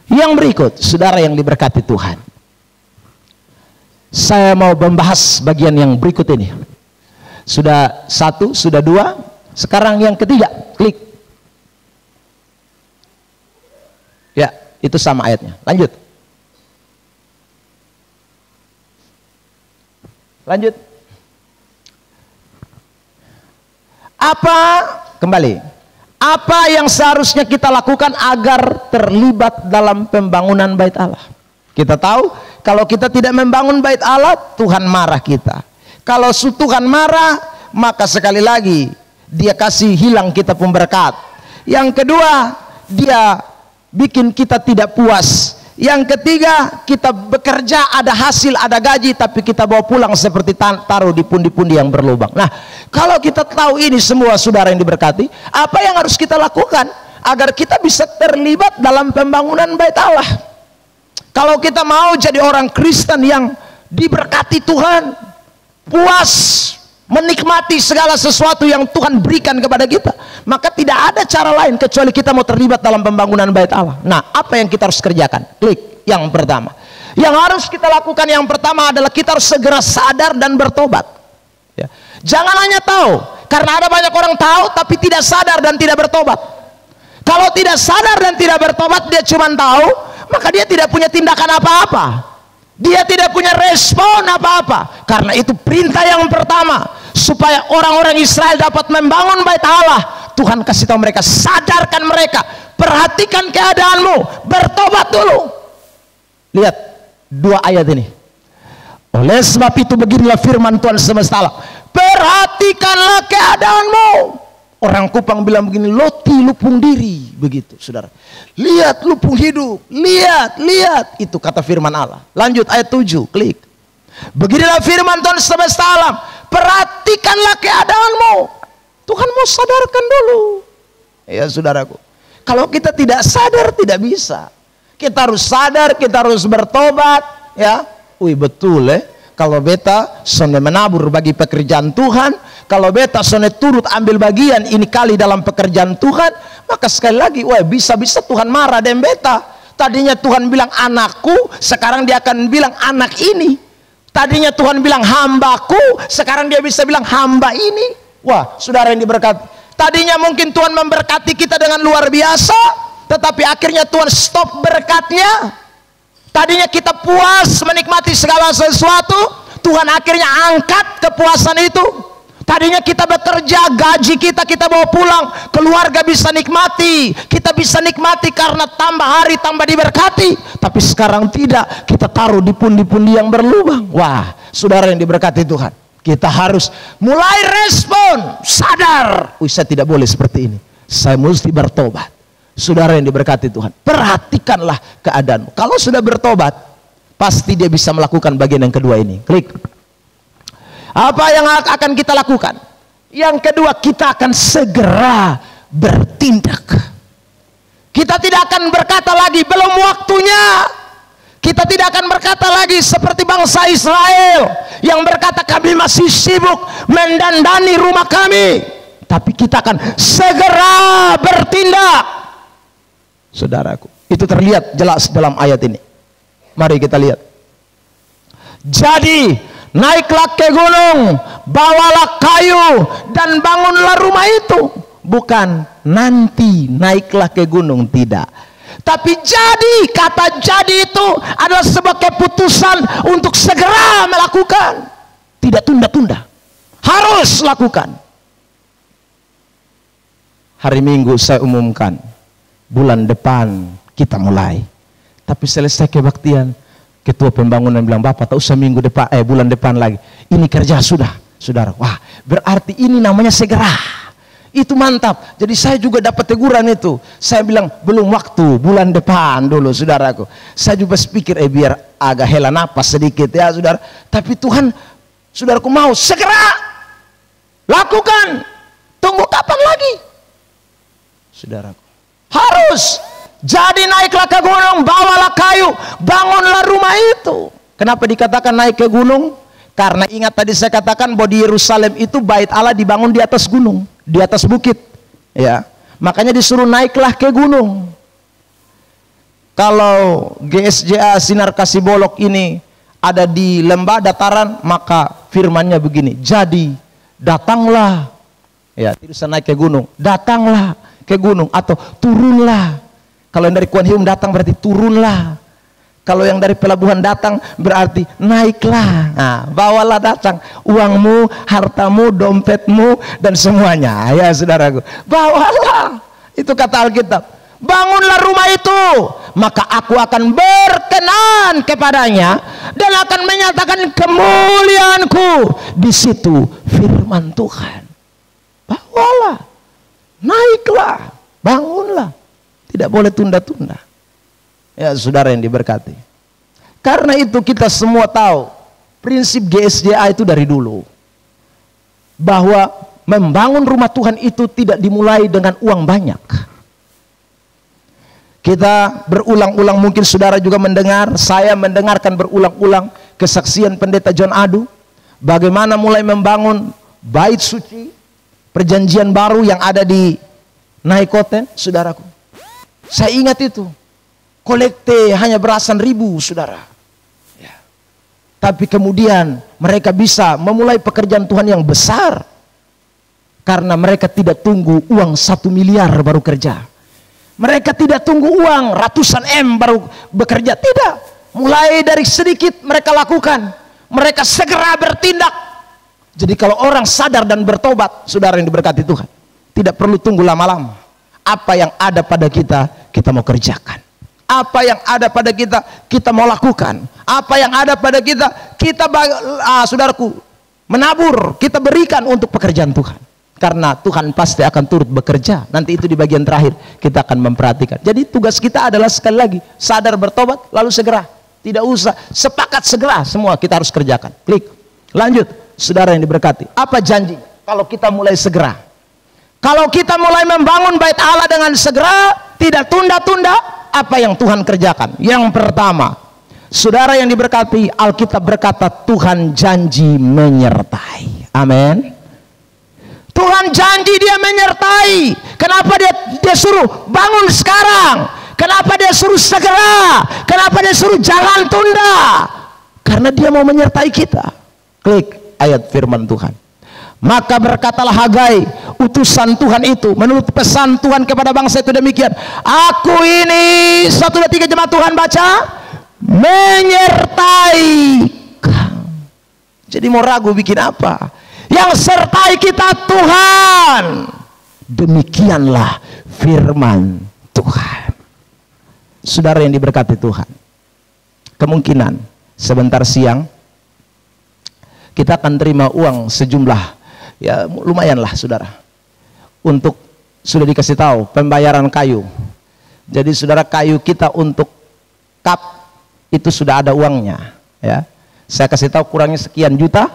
Yang berikut, saudara yang diberkati Tuhan, saya mau membahas bagian yang berikut ini. Sudah satu, sudah dua, sekarang yang ketiga, klik. Ya, itu sama ayatnya. Lanjut. Lanjut. Apa, kembali, apa yang seharusnya kita lakukan agar terlibat dalam pembangunan bait Allah? Kita tahu kalau kita tidak membangun bait Allah, Tuhan marah kita. Kalau Tuhan marah, maka sekali lagi dia kasih hilang kita pun berkat. Yang kedua, dia bikin kita tidak puas. Yang ketiga, kita bekerja, ada hasil, ada gaji, tapi kita bawa pulang seperti taruh di pundi-pundi yang berlubang. Nah, kalau kita tahu ini semua, saudara yang diberkati, apa yang harus kita lakukan agar kita bisa terlibat dalam pembangunan bait Allah? Kalau kita mau jadi orang Kristen yang diberkati Tuhan, puas, menikmati segala sesuatu yang Tuhan berikan kepada kita, maka tidak ada cara lain kecuali kita mau terlibat dalam pembangunan bait Allah. Nah, apa yang kita harus kerjakan? Klik yang pertama. Yang harus kita lakukan yang pertama adalah kita harus segera sadar dan bertobat. Ya. Jangan hanya tahu, karena ada banyak orang tahu tapi tidak sadar dan tidak bertobat. Kalau tidak sadar dan tidak bertobat, dia cuma tahu, maka dia tidak punya tindakan apa-apa. Dia tidak punya respon apa-apa. Karena itu perintah yang pertama, supaya orang-orang Israel dapat membangun bait Allah. Tuhan kasih tahu mereka, sadarkan mereka, perhatikan keadaanmu, bertobat dulu. Lihat dua ayat ini. Oleh sebab itu beginilah firman Tuhan semesta alam, perhatikanlah keadaanmu. Orang Kupang bilang begini, loti lupung diri, begitu saudara. Lihat lupung hidup, lihat, itu kata firman Allah. Lanjut ayat 7, klik. Beginilah firman Tuhan semesta alam, perhatikanlah keadaanmu. Tuhan mau sadarkan dulu. Ya saudaraku, kalau kita tidak sadar tidak bisa. Kita harus sadar, kita harus bertobat, ya. Wih betul kalau beta sonde menabur bagi pekerjaan Tuhan, kalau beta sonde turut ambil bagian ini kali dalam pekerjaan Tuhan, maka sekali lagi, wah bisa-bisa Tuhan marah dan beta. Tadinya Tuhan bilang anakku, sekarang dia akan bilang anak ini. Tadinya Tuhan bilang hambaku, sekarang dia bisa bilang hamba ini. Wah saudara yang diberkati, tadinya mungkin Tuhan memberkati kita dengan luar biasa, tetapi akhirnya Tuhan stop berkatnya. Tadinya kita puas menikmati segala sesuatu, Tuhan akhirnya angkat kepuasan itu. Tadinya kita bekerja, gaji kita bawa pulang, keluarga bisa nikmati, kita bisa nikmati karena tambah hari tambah diberkati. Tapi sekarang tidak, kita taruh di pundi-pundi yang berlubang. Wah saudara yang diberkati Tuhan, kita harus mulai respon, sadar, saya tidak boleh seperti ini, saya mesti bertobat. Saudara yang diberkati Tuhan, perhatikanlah keadaanmu. Kalau sudah bertobat, pasti dia bisa melakukan bagian yang kedua ini. Klik. Apa yang akan kita lakukan? Yang kedua, kita akan segera bertindak. Kita tidak akan berkata lagi belum waktunya. Kita tidak akan berkata lagi seperti bangsa Israel yang berkata kami masih sibuk mendandani rumah kami. Tapi kita akan segera bertindak. Saudaraku, itu terlihat jelas dalam ayat ini. Mari kita lihat. Jadi naiklah ke gunung, bawalah kayu dan bangunlah rumah itu. Bukan nanti naiklah ke gunung, tidak. Tapi jadi, kata jadi itu adalah sebuah keputusan untuk segera melakukan. Tidak tunda-tunda, harus lakukan. Hari Minggu saya umumkan, bulan depan kita mulai. Tapi selesai kebaktian, ketua pembangunan bilang, Bapak tak usah minggu depan, bulan depan lagi. Ini kerja sudah, saudara. Wah, berarti ini namanya segera. Itu mantap. Jadi saya juga dapat teguran itu. Saya bilang belum waktu, bulan depan dulu, saudaraku. Saya juga pikir biar agak hela napas sedikit ya, saudara. Tapi Tuhan, saudaraku mau segera lakukan. Tunggu kapan lagi, saudaraku? Harus. Jadi naiklah ke gunung, bawalah kayu, bangunlah rumah itu. Kenapa dikatakan naik ke gunung? Karena ingat tadi saya katakan bahwa di Yerusalem itu bait Allah dibangun di atas gunung, di atas bukit, ya. Makanya disuruh naiklah ke gunung. Kalau GSJA Sinar Kasih Bolok ini ada di lembah dataran, maka firmannya begini, jadi datanglah, ya, tidak usah naik ke gunung, datanglah ke gunung atau turunlah. Kalau yang dari Kuan Hium datang berarti turunlah. Kalau yang dari pelabuhan datang berarti naiklah. Nah, bawalah datang uangmu, hartamu, dompetmu dan semuanya. Ya saudaraku, bawalah. Itu kata Alkitab. Bangunlah rumah itu, maka aku akan berkenan kepadanya dan akan menyatakan kemuliaanku. Di situ firman Tuhan. Bawalah, naiklah, bangunlah. Tidak boleh tunda-tunda. Ya saudara yang diberkati. Karena itu kita semua tahu prinsip GSJA itu dari dulu, bahwa membangun rumah Tuhan itu tidak dimulai dengan uang banyak. Kita berulang-ulang, mungkin saudara juga mendengar, saya mendengarkan berulang-ulang kesaksian pendeta John Adu, bagaimana mulai membangun bait suci perjanjian baru yang ada di Naikoten, saudaraku. Saya ingat itu, kolekte hanya belasan ribu, saudara. Ya. Tapi kemudian mereka bisa memulai pekerjaan Tuhan yang besar. Karena mereka tidak tunggu uang 1 miliar baru kerja. Mereka tidak tunggu uang ratusan M baru bekerja. Tidak. Mulai dari sedikit mereka lakukan. Mereka segera bertindak. Jadi kalau orang sadar dan bertobat, saudara yang diberkati Tuhan, tidak perlu tunggu lama-lama. Apa yang ada pada kita, kita mau kerjakan. Apa yang ada pada kita, kita mau lakukan. Apa yang ada pada kita, saudaraku, menabur, kita berikan untuk pekerjaan Tuhan. Karena Tuhan pasti akan turut bekerja. Nanti itu di bagian terakhir kita akan memperhatikan. Jadi tugas kita adalah sekali lagi sadar, bertobat, lalu segera. Tidak usah sepakat, segera semua kita harus kerjakan. Klik. Lanjut, saudara yang diberkati. Apa janji kalau kita mulai segera? Kalau kita mulai membangun bait Allah dengan segera, tidak tunda-tunda, apa yang Tuhan kerjakan? Yang pertama, saudara yang diberkati, Alkitab berkata Tuhan janji menyertai. Amin. Tuhan janji dia menyertai. Kenapa dia suruh bangun sekarang? Kenapa dia suruh segera? Kenapa dia suruh jangan tunda? Karena dia mau menyertai kita. Klik ayat firman Tuhan. Maka berkatalah Hagai, utusan Tuhan itu, menurut pesan Tuhan kepada bangsa itu demikian. Aku ini, 1, 2, 3 jemaat Tuhan baca, menyertai kamu. Jadi mau ragu bikin apa? Yang sertai kita Tuhan. Demikianlah firman Tuhan. Saudara yang diberkati Tuhan, kemungkinan sebentar siang kita akan terima uang sejumlah, ya lumayanlah saudara, untuk sudah dikasih tahu pembayaran kayu. Jadi saudara, kayu kita untuk kap itu sudah ada uangnya, ya. Saya kasih tahu kurangnya sekian juta.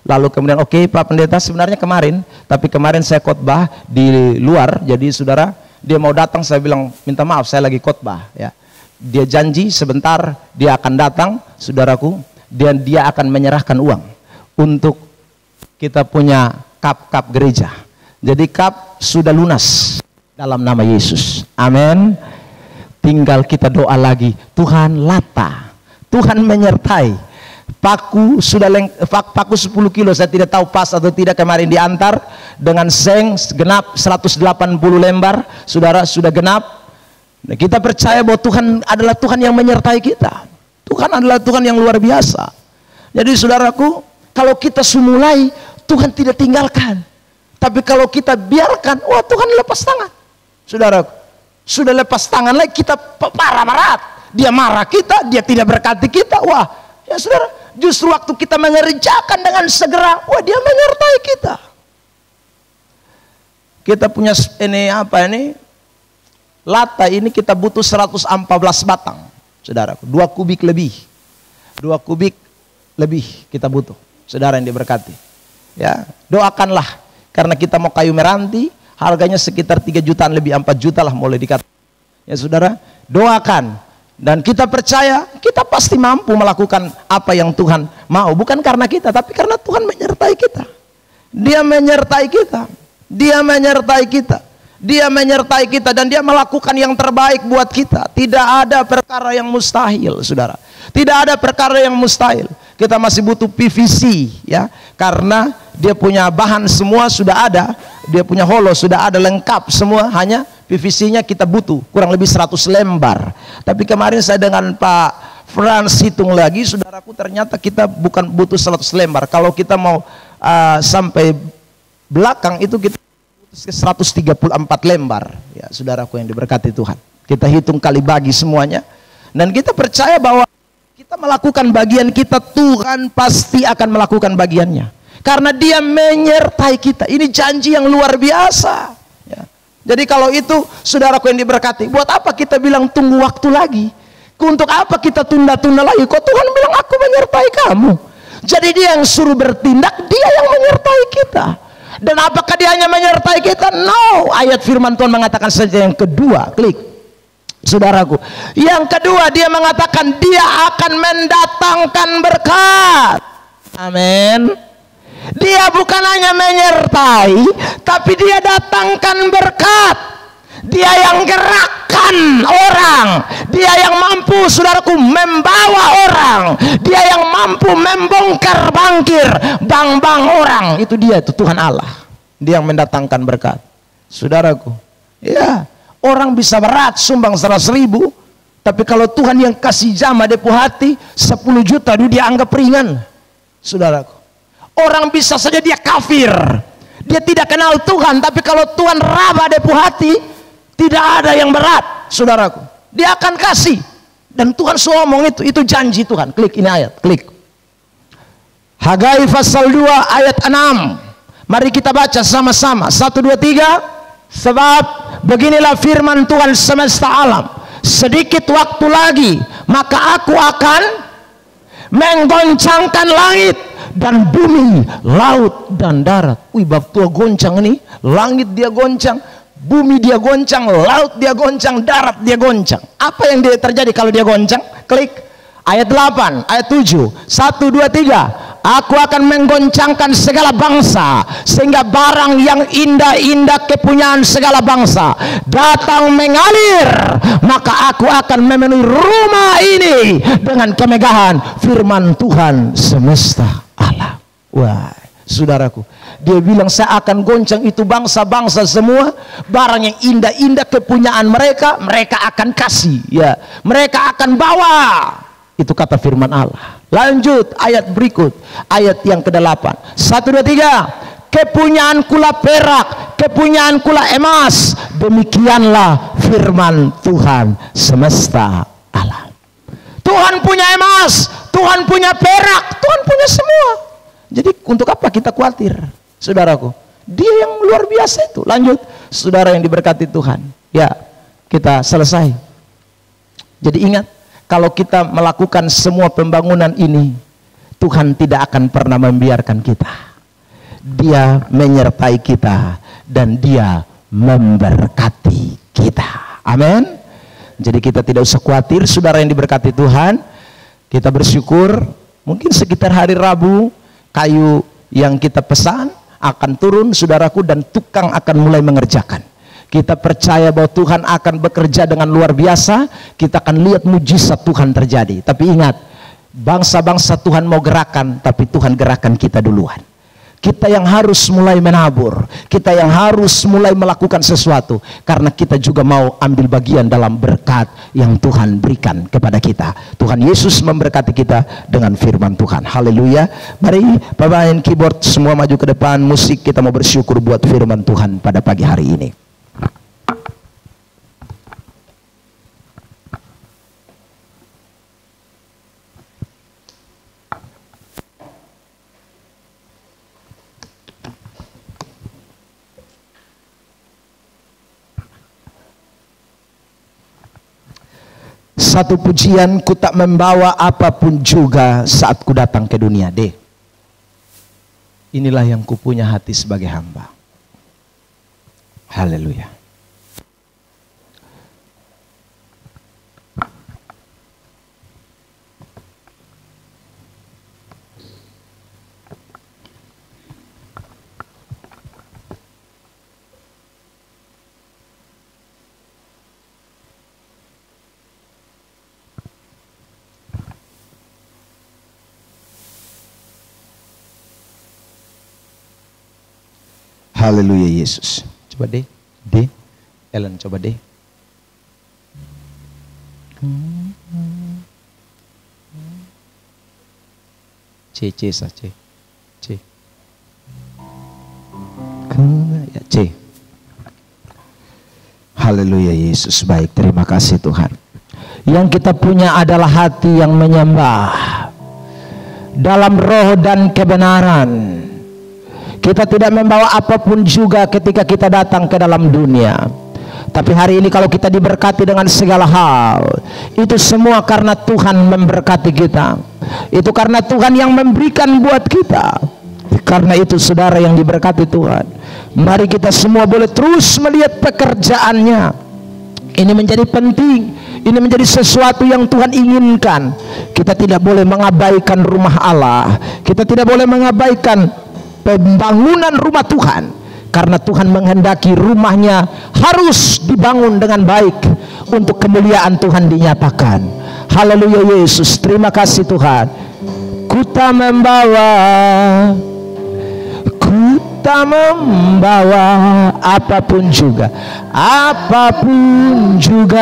Lalu kemudian oke, Pak Pendeta, sebenarnya kemarin, tapi kemarin saya khotbah di luar. Jadi saudara, dia mau datang, saya bilang minta maaf saya lagi khotbah, ya. Dia janji sebentar dia akan datang, saudaraku, dan dia akan menyerahkan uang untuk kita punya kap-kap gereja. Jadi kap sudah lunas dalam nama Yesus. Amin. Tinggal kita doa lagi, Tuhan lata, Tuhan menyertai. Paku sudah paku 10 kilo, saya tidak tahu pas atau tidak, kemarin diantar dengan seng genap 180 lembar, saudara, sudah genap. Nah, kita percaya bahwa Tuhan adalah Tuhan yang menyertai kita. Tuhan adalah Tuhan yang luar biasa. Jadi saudaraku, kalau kita mulai, Tuhan tidak tinggalkan. Tapi kalau kita biarkan, wah Tuhan lepas tangan. Saudaraku, sudah lepas tangan lagi, kita marah-marah. Dia marah kita, dia tidak berkati kita. Wah, ya saudara, justru waktu kita mengerjakan dengan segera, wah dia menyertai kita. Kita punya ini lata ini kita butuh 114 batang, saudaraku, 2 kubik lebih. 2 kubik lebih kita butuh, saudara yang diberkati. Ya, doakanlah, karena kita mau kayu meranti, harganya sekitar 3 jutaan lebih, 4 juta lah boleh dikatakan. Ya saudara, doakan, dan kita percaya kita pasti mampu melakukan apa yang Tuhan mau, bukan karena kita, tapi karena Tuhan menyertai kita. Dia menyertai kita, dia menyertai kita, dia menyertai kita, dan dia melakukan yang terbaik buat kita. Tidak ada perkara yang mustahil, saudara. Tidak ada perkara yang mustahil. Kita masih butuh PVC, ya, karena dia punya bahan semua sudah ada, dia punya holo sudah ada lengkap semua, hanya PVC-nya kita butuh kurang lebih 100 lembar. Tapi kemarin saya dengan Pak Frans hitung lagi, saudaraku, ternyata kita bukan butuh 100 lembar. Kalau kita mau sampai belakang itu kita butuh 134 lembar, ya saudaraku yang diberkati Tuhan. Kita hitung kali bagi semuanya, dan kita percaya bahwa kita melakukan bagian kita, Tuhan pasti akan melakukan bagiannya, karena dia menyertai kita. Ini janji yang luar biasa, ya. Jadi kalau itu, saudaraku yang diberkati, buat apa kita bilang tunggu waktu lagi? Untuk apa kita tunda-tunda lagi? Kok Tuhan bilang aku menyertai kamu? Jadi dia yang suruh bertindak, dia yang menyertai kita. Dan apakah dia hanya menyertai kita? No, ayat firman Tuhan mengatakan saja yang kedua, klik, saudaraku. Yang kedua, dia mengatakan dia akan mendatangkan berkat. Amin. Dia bukan hanya menyertai, tapi dia datangkan berkat. Dia yang gerakkan orang. Dia yang mampu, saudaraku, membawa orang. Dia yang mampu membongkar bangkir bank-bank orang. Itu dia, itu Tuhan Allah. Dia yang mendatangkan berkat. Saudaraku, ya, orang bisa berat sumbang 100.000, tapi kalau Tuhan yang kasih jama depo hati 10 juta dia anggap ringan. Saudaraku, orang bisa saja dia kafir, dia tidak kenal Tuhan, tapi kalau Tuhan raba depo hati, tidak ada yang berat. Saudaraku, dia akan kasih. Dan Tuhan ngomong itu janji Tuhan. Klik ini ayat, klik Hagai pasal 2 ayat 6. Mari kita baca sama-sama. 1, 2, 3. Sebab beginilah firman Tuhan semesta alam, sedikit waktu lagi maka aku akan menggoncangkan langit dan bumi, laut dan darat. Wih, bab tua goncang ini. Langit dia goncang, bumi dia goncang, laut dia goncang, darat dia goncang. Apa yang dia terjadi kalau dia goncang? Klik ayat 8, ayat 7. 1, 2, 3. Aku akan menggoncangkan segala bangsa, sehingga barang yang indah-indah kepunyaan segala bangsa datang mengalir, maka aku akan memenuhi rumah ini dengan kemegahan firman Tuhan semesta alam. Wah, saudaraku, dia bilang saya akan goncang itu bangsa-bangsa semua. Barang yang indah-indah kepunyaan mereka, mereka akan kasih, ya, mereka akan bawa. Itu kata firman Allah. Lanjut ayat berikut, ayat yang ke-8. 1, 2, 3. Kepunyaan kula perak, kepunyaan kula emas, demikianlah firman Tuhan semesta alam. Tuhan punya emas, Tuhan punya perak, Tuhan punya semua. Jadi untuk apa kita khawatir, saudaraku? Dia yang luar biasa itu. Lanjut, saudara yang diberkati Tuhan. Ya, kita selesai. Jadi ingat, kalau kita melakukan semua pembangunan ini, Tuhan tidak akan pernah membiarkan kita. Dia menyertai kita dan Dia memberkati kita. Amin. Jadi kita tidak usah khawatir, saudara yang diberkati Tuhan. Kita bersyukur, mungkin sekitar hari Rabu kayu yang kita pesan akan turun, saudaraku, dan tukang akan mulai mengerjakan. Kita percaya bahwa Tuhan akan bekerja dengan luar biasa. Kita akan lihat mujizat Tuhan terjadi. Tapi ingat, bangsa-bangsa Tuhan mau gerakan, tapi Tuhan gerakan kita duluan. Kita yang harus mulai menabur, kita yang harus mulai melakukan sesuatu, karena kita juga mau ambil bagian dalam berkat yang Tuhan berikan kepada kita. Tuhan Yesus memberkati kita dengan firman Tuhan. Haleluya. Mari pemain keyboard semua maju ke depan. Musik, kita mau bersyukur buat firman Tuhan pada pagi hari ini. Satu pujian, ku tak membawa apapun juga saat ku datang ke dunia. D. Inilah yang ku punya hati sebagai hamba. Haleluya. Haleluya Yesus. Coba D, D, Ellen coba D. C, C sah, C, C. Ya, C. Haleluya Yesus. Baik, terima kasih Tuhan. Yang kita punya adalah hati yang menyembah dalam roh dan kebenaran. Kita tidak membawa apapun juga ketika kita datang ke dalam dunia. Tapi hari ini kalau kita diberkati dengan segala hal, itu semua karena Tuhan memberkati kita. Itu karena Tuhan yang memberikan buat kita. Karena itu saudara yang diberkati Tuhan, mari kita semua boleh terus melihat pekerjaannya. Ini menjadi penting. Ini menjadi sesuatu yang Tuhan inginkan. Kita tidak boleh mengabaikan rumah Allah. Kita tidak boleh mengabaikan pembangunan rumah Tuhan. karena Tuhan menghendaki rumahnya harus dibangun dengan baik untuk kemuliaan Tuhan dinyatakan. Haleluya Yesus, terima kasih Tuhan. Ku tak membawa apapun juga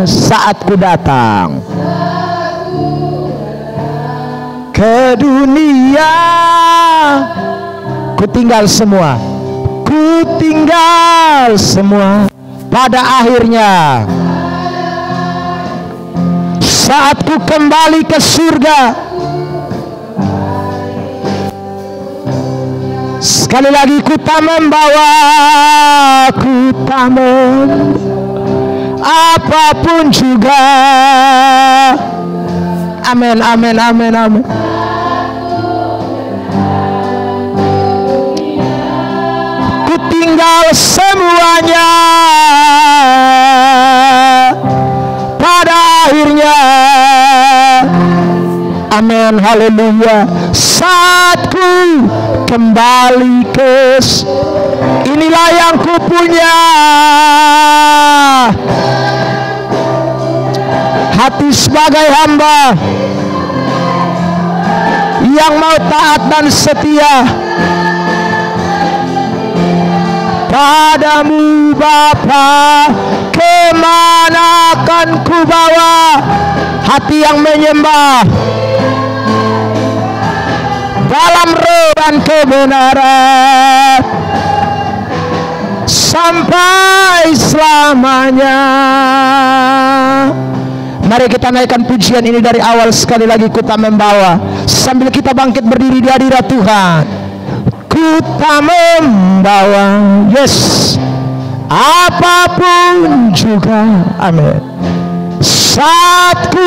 saat ku datang ke dunia. Ku tinggal semua pada akhirnya saat ku kembali ke surga. Sekali lagi, ku tak membawa apapun juga. Amin, amin, amin, amin. Ku tinggal semuanya pada akhirnya. Amin, haleluya. Saat ku kembali ke, inilah yang ku punya, hati sebagai hamba yang mau taat dan setia padamu Bapa. Kemana akan ku bawa hati yang menyembah dalam roh dan kebenaran sampai selamanya. Mari kita naikkan pujian ini dari awal sekali lagi. Ku tak membawa, sambil kita bangkit berdiri di hadirat Tuhan. Ku tak membawa, yes, apapun juga, amin, saat ku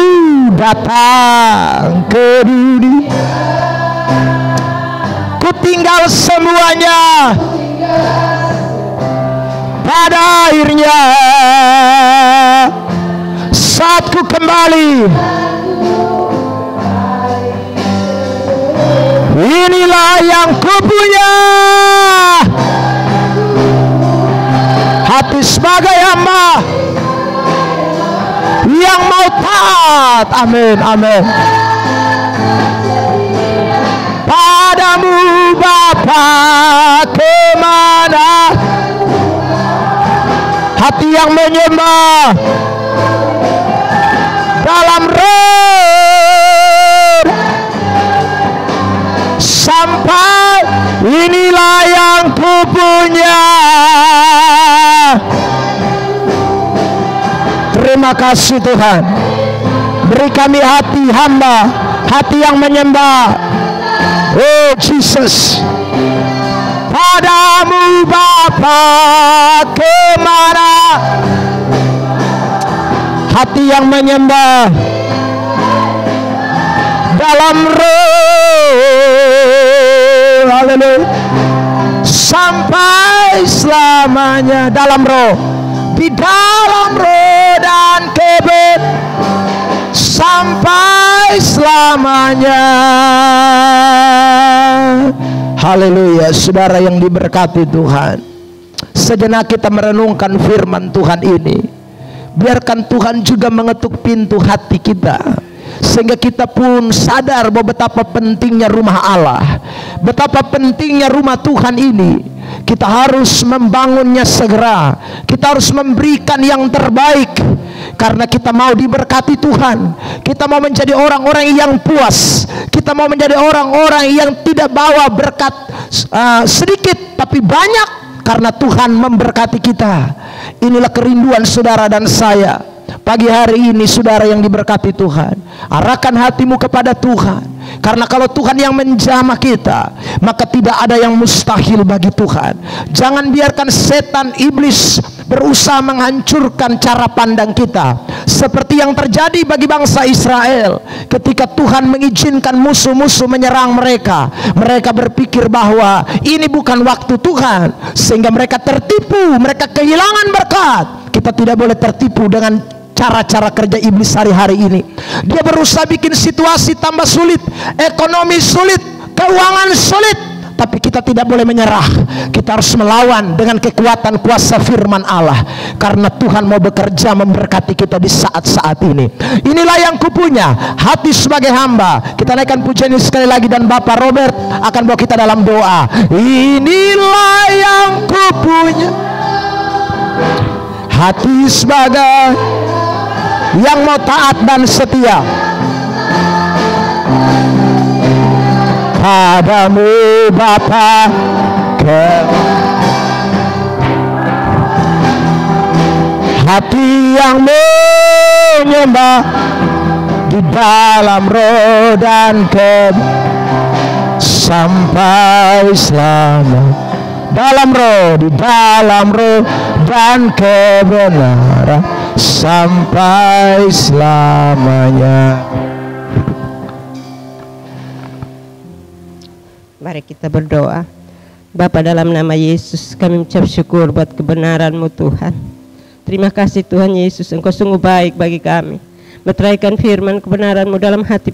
datang ke dunia. Ku tinggal semuanya pada akhirnya saat ku kembali. Inilah yang ku punya, hati sebagai hamba yang mau taat, amin, amin, padamu Bapa. Kemana hati yang menyembah dalam roh sampai inilah yang ku punya. Terima kasih Tuhan, beri kami hati hamba, hati yang menyembah. Oh Jesus, padamu Bapa. Kemana hati yang menyembah dalam roh, haleluya, sampai selamanya. Dalam roh, di dalam roh dan kebet sampai selamanya. Haleluya. Saudara yang diberkati Tuhan, sejenak kita merenungkan firman Tuhan ini. Biarkan Tuhan juga mengetuk pintu hati kita, sehingga kita pun sadar bahwa betapa pentingnya rumah Allah, betapa pentingnya rumah Tuhan ini. Kita harus membangunnya segera, kita harus memberikan yang terbaik, karena kita mau diberkati Tuhan. Kita mau menjadi orang-orang yang puas, kita mau menjadi orang-orang yang tidak bawa berkat sedikit tapi banyak, karena Tuhan memberkati kita. Inilah kerinduan saudara dan saya pagi hari ini. Saudara yang diberkati Tuhan, arahkan hatimu kepada Tuhan, karena kalau Tuhan yang menjamah kita, maka tidak ada yang mustahil bagi Tuhan. Jangan biarkan setan iblis berusaha menghancurkan cara pandang kita, seperti yang terjadi bagi bangsa Israel ketika Tuhan mengizinkan musuh-musuh menyerang mereka. Mereka berpikir bahwa ini bukan waktu Tuhan, sehingga mereka tertipu, mereka kehilangan berkat. Kita tidak boleh tertipu dengan cara-cara kerja iblis hari-hari ini. Dia berusaha bikin situasi tambah sulit, ekonomi sulit, keuangan sulit, tapi kita tidak boleh menyerah. Kita harus melawan dengan kekuatan kuasa firman Allah, karena Tuhan mau bekerja memberkati kita di saat-saat ini. Inilah yang kupunya, hati sebagai hamba. Kita naikkan pujian ini sekali lagi, dan Bapak Robert akan bawa kita dalam doa. Inilah yang kupunya, hati sebagai yang mau taat dan setia padamu Bapa, hati yang menyembah di dalam roh dan sampai selamat, dalam roh, di dalam roh dan kebenaran sampai selamanya. Mari kita berdoa. Bapa, dalam nama Yesus kami mengucap syukur buat kebenaran-Mu Tuhan. Terima kasih Tuhan Yesus, Engkau sungguh baik bagi kami. Meteraikan firman kebenaran-Mu dalam hati